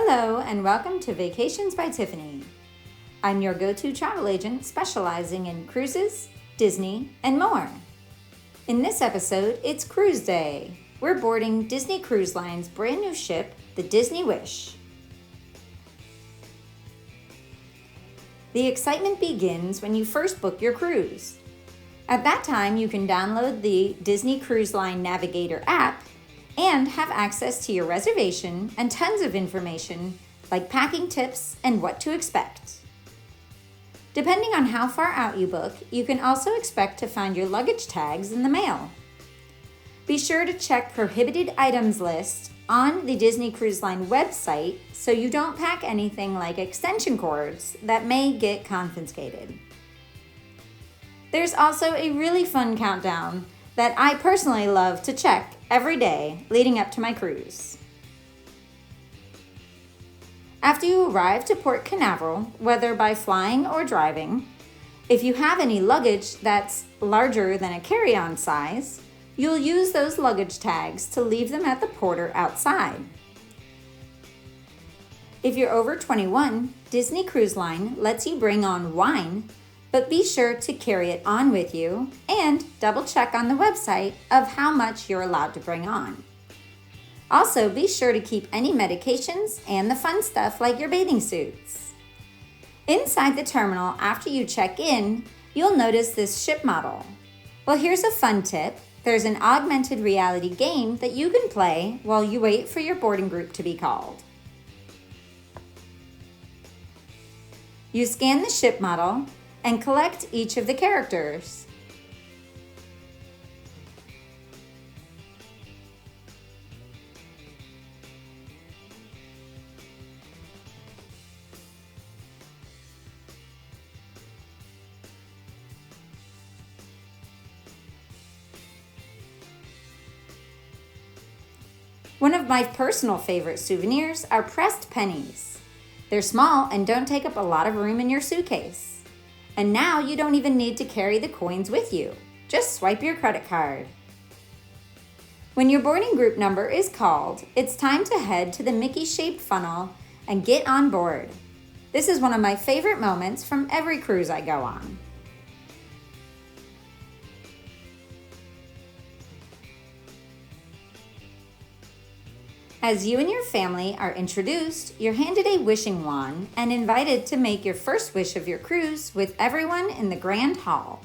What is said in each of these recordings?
Hello and welcome to Vacations by Tiffany. I'm your go-to travel agent specializing in cruises, Disney, and more. In this episode, it's Cruise Day. We're boarding Disney Cruise Line's brand new ship, the Disney Wish. The excitement begins when you first book your cruise. At that time, you can download the Disney Cruise Line Navigator app and have access to your reservation and tons of information like packing tips and what to expect. Depending on how far out you book, you can also expect to find your luggage tags in the mail. Be sure to check prohibited items list on the Disney Cruise Line website so you don't pack anything like extension cords that may get confiscated. There's also a really fun countdown that I personally love to check every day leading up to my cruise. After you arrive to Port Canaveral, whether by flying or driving, if you have any luggage that's larger than a carry-on size, you'll use those luggage tags to leave them at the porter outside. If you're over 21, Disney Cruise Line lets you bring on wine, but be sure to carry it on with you and double check on the website of how much you're allowed to bring on. Also, be sure to keep any medications and the fun stuff like your bathing suits. Inside the terminal, after you check in, you'll notice this ship model. Well, here's a fun tip. There's an augmented reality game that you can play while you wait for your boarding group to be called. You scan the ship model and collect each of the characters. One of my personal favorite souvenirs are pressed pennies. They're small and don't take up a lot of room in your suitcase. And now you don't even need to carry the coins with you. Just swipe your credit card. When your boarding group number is called, it's time to head to the Mickey-shaped funnel and get on board. This is one of my favorite moments from every cruise I go on. As you and your family are introduced, you're handed a wishing wand and invited to make your first wish of your cruise with everyone in the Grand Hall.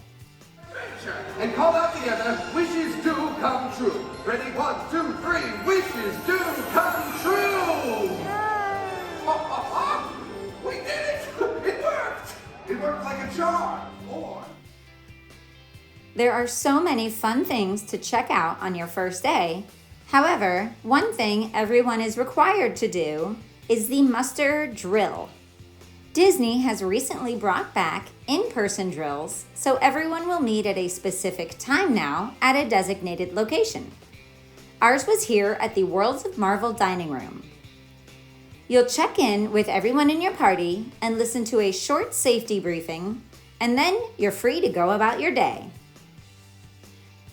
And call out together, wishes do come true. Ready, 1, 2, 3, wishes do come true! We did it! It worked! It worked like a charm. There are so many fun things to check out on your first day. However, one thing everyone is required to do is the muster drill. Disney has recently brought back in-person drills, so everyone will meet at a specific time now at a designated location. Ours was here at the Worlds of Marvel dining room. You'll check in with everyone in your party and listen to a short safety briefing, and then you're free to go about your day.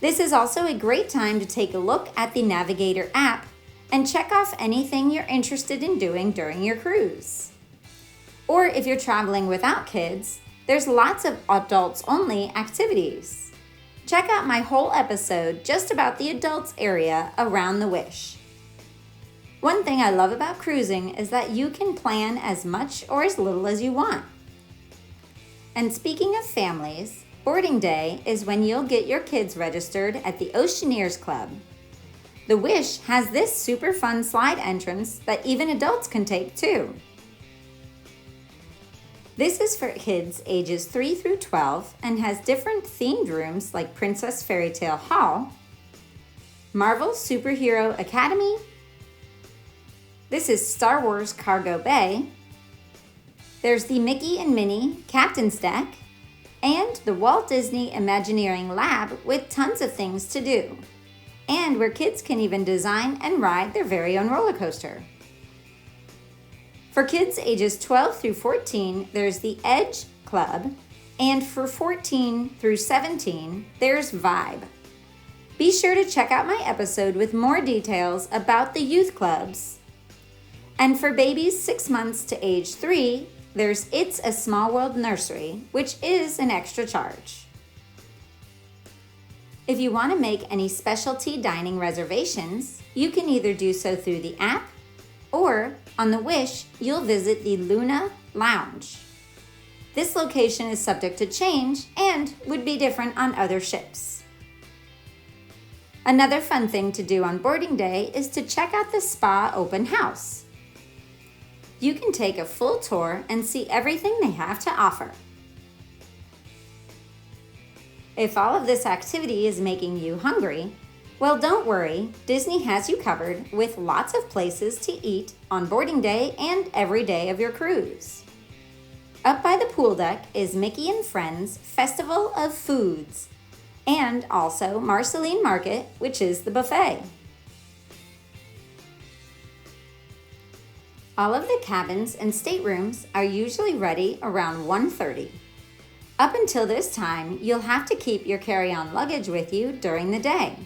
This is also a great time to take a look at the Navigator app and check off anything you're interested in doing during your cruise. Or if you're traveling without kids, there's lots of adults-only activities. Check out my whole episode just about the adults area around the Wish. One thing I love about cruising is that you can plan as much or as little as you want. And speaking of families, boarding day is when you'll get your kids registered at the Oceaneers Club. The Wish has this super fun slide entrance that even adults can take too. This is for kids ages 3 through 12 and has different themed rooms like Princess Fairy Tale Hall, Marvel Superhero Academy, this is Star Wars Cargo Bay, there's the Mickey and Minnie Captain's Deck, and the Walt Disney Imagineering Lab with tons of things to do, and where kids can even design and ride their very own roller coaster. For kids ages 12 through 14, there's the Edge Club, and for 14 through 17, there's Vibe. Be sure to check out my episode with more details about the youth clubs. And for babies 6 months to age 3, there's It's a Small World Nursery, which is an extra charge. If you want to make any specialty dining reservations, you can either do so through the app, or on the Wish, you'll visit the Luna Lounge. This location is subject to change and would be different on other ships. Another fun thing to do on boarding day is to check out the spa open house. You can take a full tour and see everything they have to offer. If all of this activity is making you hungry, well, don't worry, Disney has you covered with lots of places to eat on boarding day and every day of your cruise. Up by the pool deck is Mickey and Friends Festival of Foods, and also Marceline Market, which is the buffet. All of the cabins and staterooms are usually ready around 1:30. Up until this time, you'll have to keep your carry-on luggage with you during the day.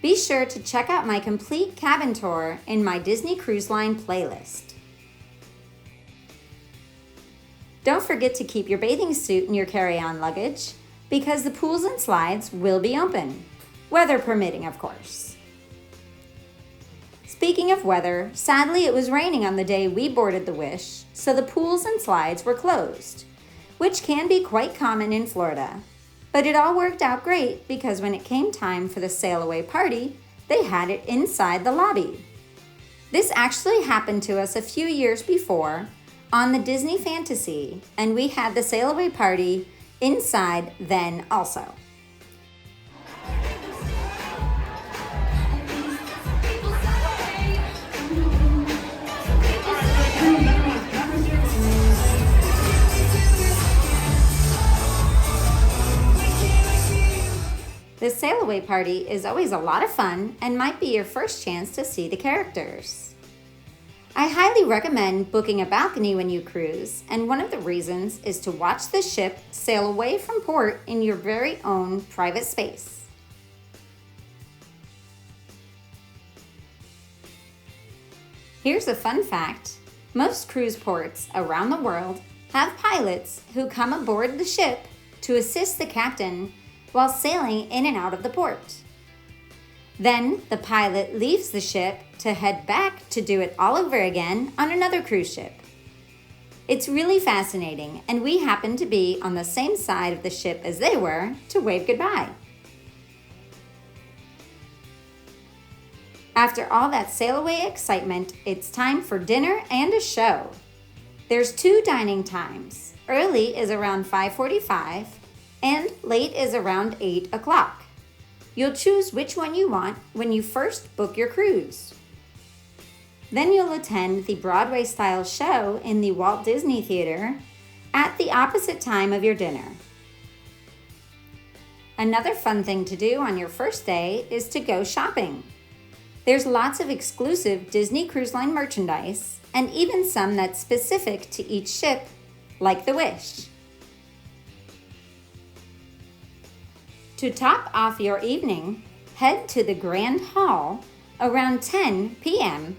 Be sure to check out my complete cabin tour in my Disney Cruise Line playlist. Don't forget to keep your bathing suit in your carry-on luggage because the pools and slides will be open, weather permitting, of course. Speaking of weather, sadly it was raining on the day we boarded the Wish, so the pools and slides were closed, which can be quite common in Florida. But it all worked out great because when it came time for the sail away party, they had it inside the lobby. This actually happened to us a few years before on the Disney Fantasy, and we had the sail away party inside then also. The sail away party is always a lot of fun and might be your first chance to see the characters. I highly recommend booking a balcony when you cruise, and one of the reasons is to watch the ship sail away from port in your very own private space. Here's a fun fact. Most cruise ports around the world have pilots who come aboard the ship to assist the captain while sailing in and out of the port. Then the pilot leaves the ship to head back to do it all over again on another cruise ship. It's really fascinating, and we happened to be on the same side of the ship as they were to wave goodbye. After all that sail away excitement, it's time for dinner and a show. There's 2 dining times. Early is around 5:45, and late is around 8 o'clock. You'll choose which one you want when you first book your cruise. Then you'll attend the Broadway-style show in the Walt Disney Theater at the opposite time of your dinner. Another fun thing to do on your first day is to go shopping. There's lots of exclusive Disney Cruise Line merchandise, and even some that's specific to each ship, like the Wish. To top off your evening, head to the Grand Hall around 10 p.m.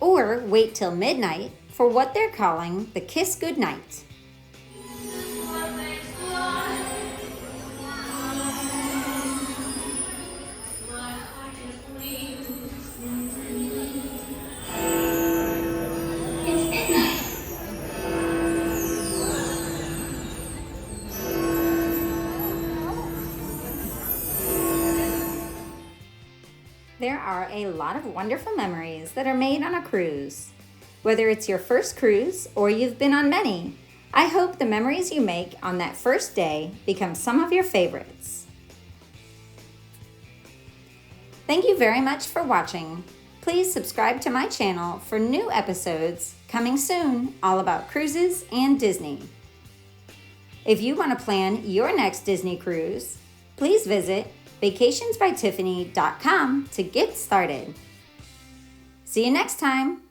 or wait till midnight for what they're calling the Kiss Goodnight. There are a lot of wonderful memories that are made on a cruise. Whether it's your first cruise or you've been on many, I hope the memories you make on that first day become some of your favorites. Thank you very much for watching. Please subscribe to my channel for new episodes coming soon all about cruises and Disney. If you want to plan your next Disney cruise, please visit vacationsbytiffany.com to get started. See you next time.